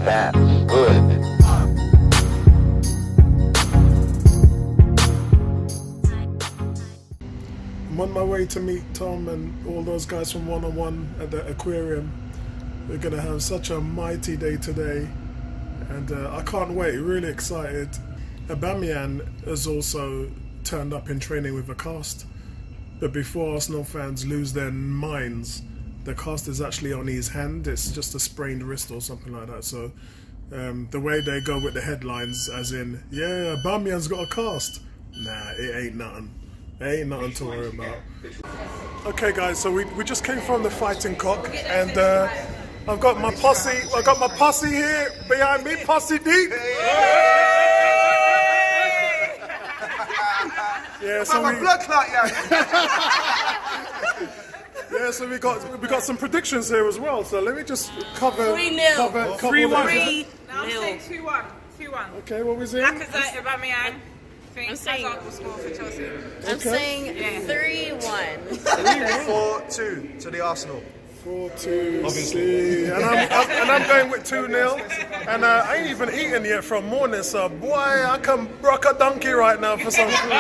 That's good. I'm on my way to meet Tom and all those guys from One on One at the aquarium. We're gonna have such a mighty day today, and I can't wait. Really excited. Aubameyang has also turned up in training with a cast, but before Arsenal fans lose their minds, the cast is actually on his hand. It's just a sprained wrist or something like that. So the way they go with the headlines, as in, yeah, Aubameyang's got a cast. Nah, it ain't nothing. It ain't nothing to worry about. Okay, guys, so we just came from the Fighting Cock, and I've got my posse. I got my posse here behind me, Posse Deep. Yeah, so I'm a blood clot, yeah, so we got some predictions here as well. So let me just cover 3-0. cover 3-1. I'm saying 2-1. 2-1. Okay, what was it? Lacazette, Aubameyang. I'm saying- Hazard will score for Chelsea. I'm saying 3-1. 4-2 to the Arsenal. 4-2, obviously, and I'm going with 2-0, and I ain't even eaten yet from morning, so boy, I can rock a donkey right now for some food.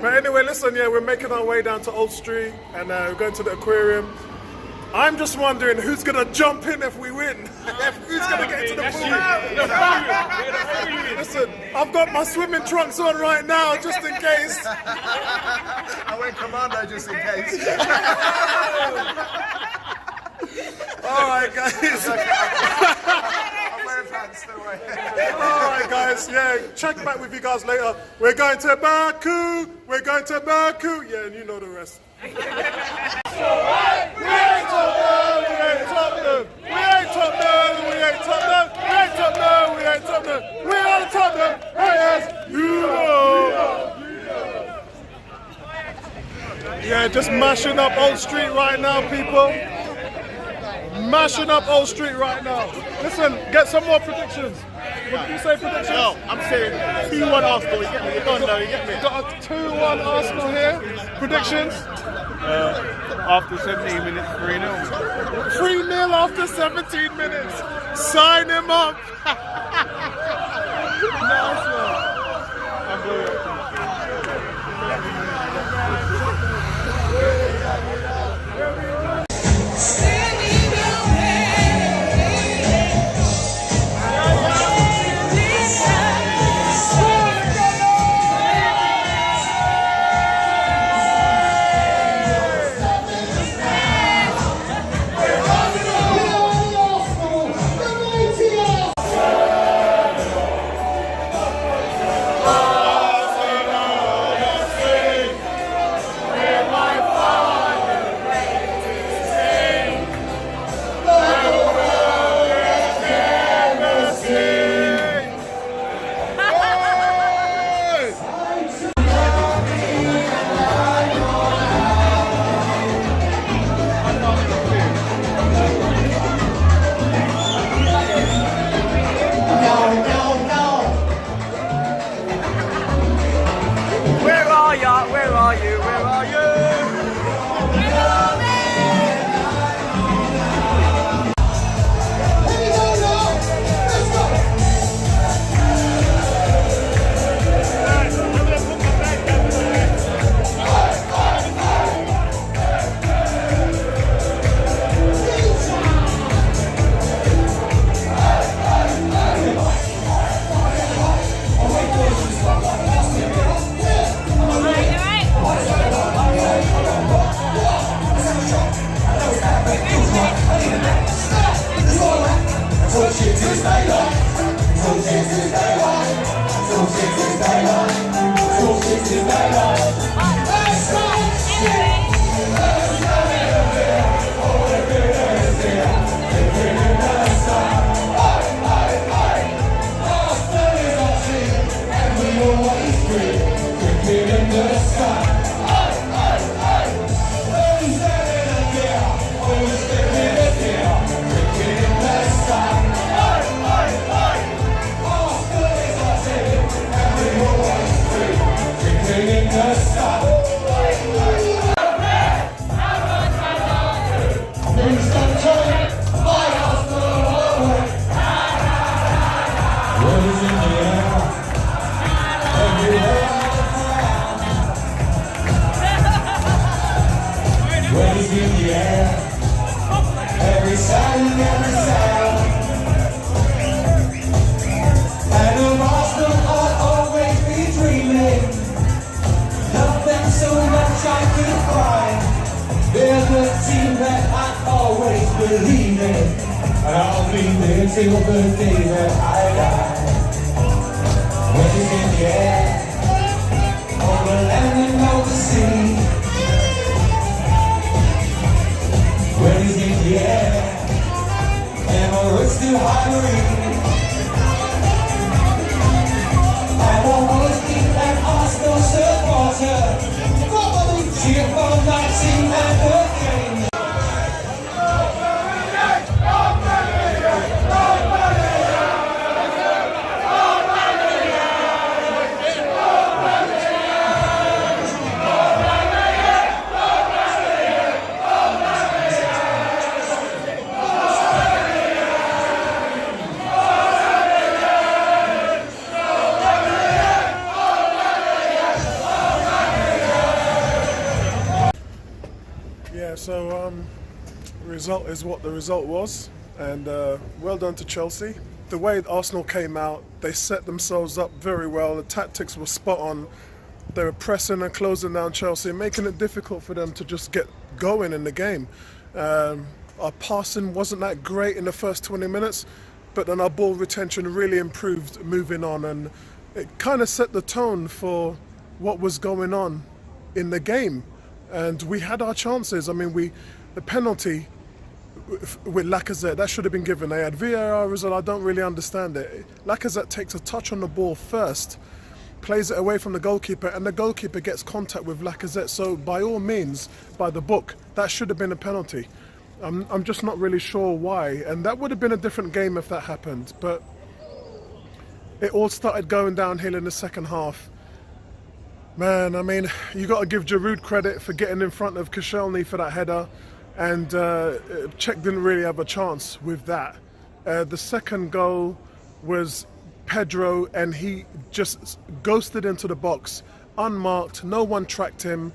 But anyway, listen, yeah, we're making our way down to Old Street, and we're going to the aquarium. I'm just wondering who's gonna jump in if we win. Who's gonna get into the pool? Listen, I've got my swimming trunks on right now, just in case. I went commando just in case. Alright guys. I'm wearing pants, don't worry. Alright guys, yeah, check back with you guys later. We're going to Baku! We're going to Baku! Yeah, and you know the rest. We ain't Tottenham! We ain't Tottenham! We ain't Tottenham! We ain't Tottenham! We ain't Tottenham! We ain't Tottenham! We are Tottenham! Yes, you know! Yeah, just mashing up Old Street right now, people. Mashing up Old Street right now. Listen, get some more predictions. What did you say predictions? No, I'm saying 2-1 Arsenal. You get me? You don't know. You get me? Got a 2-1 Arsenal here. Predictions? After 17 minutes, 3-0. 3-0 after 17 minutes. Sign him up. Nice one. I'm good. single birthday that I die. When it's in the air, on the land and on the sea. When it's in the air, and my roots still hovering. I won't always be an Arsenal supporter. Cheer for my team at the game. Yeah, so the result is what the result was, and well done to Chelsea. The way Arsenal came out, they set themselves up very well. The tactics were spot on. They were pressing and closing down Chelsea, making it difficult for them to just get going in the game. Our passing wasn't that great in the first 20 minutes, but then our ball retention really improved moving on, and it kind of set the tone for what was going on in the game. And we had our chances. I mean, the penalty with Lacazette, that should have been given. They had VAR result, I don't really understand it. Lacazette takes a touch on the ball first, plays it away from the goalkeeper, and the goalkeeper gets contact with Lacazette. So by all means, by the book, that should have been a penalty. I'm just not really sure why. And that would have been a different game if that happened. But it all started going downhill in the second half. Man, I mean, you got to give Giroud credit for getting in front of Koscielny for that header, and Czech didn't really have a chance with that. The second goal was Pedro, and he just ghosted into the box, unmarked, no one tracked him,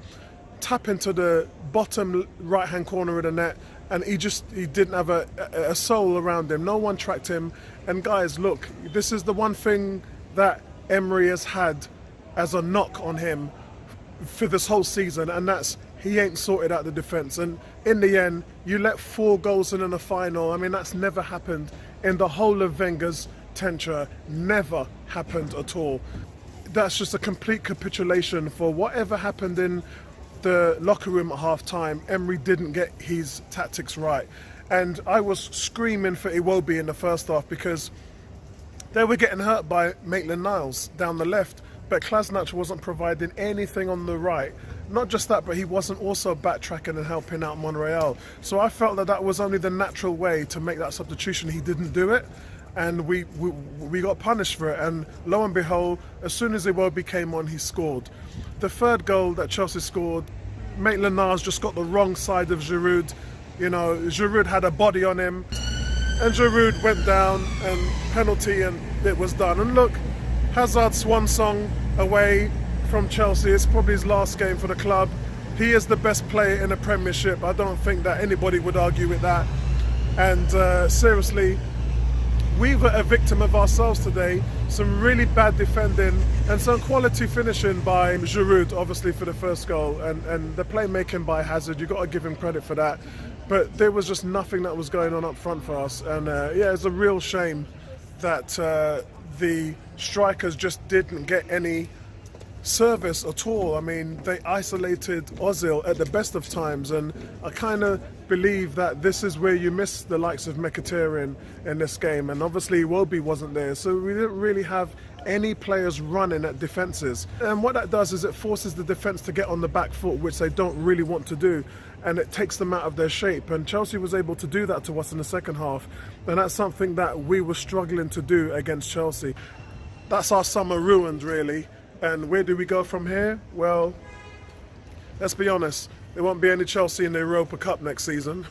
tap into the bottom right-hand corner of the net, and he didn't have a soul around him, no one tracked him. And guys, look, this is the one thing that Emery has had as a knock on him for this whole season, and that's he ain't sorted out the defence. And in the end, you let 4 goals in the final. I mean, that's never happened in the whole of Wenger's tenure. Never happened at all. That's just a complete capitulation for whatever happened in the locker room at half time. Emery didn't get his tactics right. And I was screaming for Iwobi in the first half because they were getting hurt by Maitland-Niles down the left. But Klasnach wasn't providing anything on the right. Not just that, but he wasn't also backtracking and helping out Monreal. So I felt that was only the natural way to make that substitution. He didn't do it, and we got punished for it. And lo and behold, as soon as Iwobi came on, he scored. The third goal that Chelsea scored, Maitland-Niles just got the wrong side of Giroud. You know, Giroud had a body on him, and Giroud went down, and penalty, and it was done. And look, Hazard's swan song away from Chelsea. It's probably his last game for the club. He is the best player in the Premiership. I don't think that anybody would argue with that. And seriously, we were a victim of ourselves today. Some really bad defending and some quality finishing by Giroud, obviously, for the first goal. And the playmaking by Hazard, you've got to give him credit for that. But there was just nothing that was going on up front for us. And yeah, it's a real shame that the strikers just didn't get any service at all. I mean, they isolated Ozil at the best of times, and I kind of believe that this is where you miss the likes of Mkhitaryan in this game, and obviously Iwobi wasn't there, so we didn't really have any players running at defences. And what that does is it forces the defence to get on the back foot, which they don't really want to do, and it takes them out of their shape. And Chelsea was able to do that to us in the second half, and that's something that we were struggling to do against Chelsea. That's our summer ruined, really. And where do we go from here? Well, let's be honest, there won't be any Chelsea in the Europa Cup next season.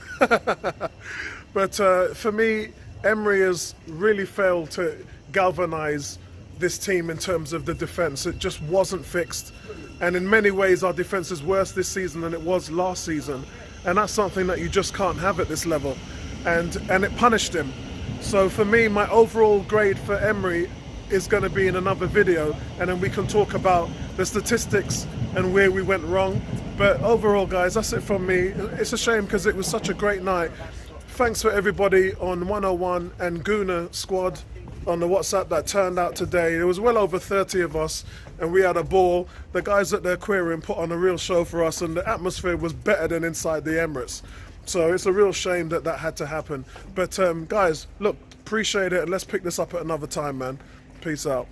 But for me, Emery has really failed to galvanise this team in terms of the defence. It just wasn't fixed. And in many ways, our defence is worse this season than it was last season. And that's something that you just can't have at this level. And it punished him. So for me, my overall grade for Emery is going to be in another video, and then we can talk about the statistics and where we went wrong. But overall, guys, that's it from me. It's a shame because it was such a great night thanks for everybody on 101 and Guna squad on the WhatsApp that turned out today. There was well over 30 of us and we had a ball. The guys at the aquarium put on a real show for us and the atmosphere was better than inside the Emirates. So it's a real shame that that had to happen. But guys, look, appreciate it and let's pick this up at another time, man. Peace out.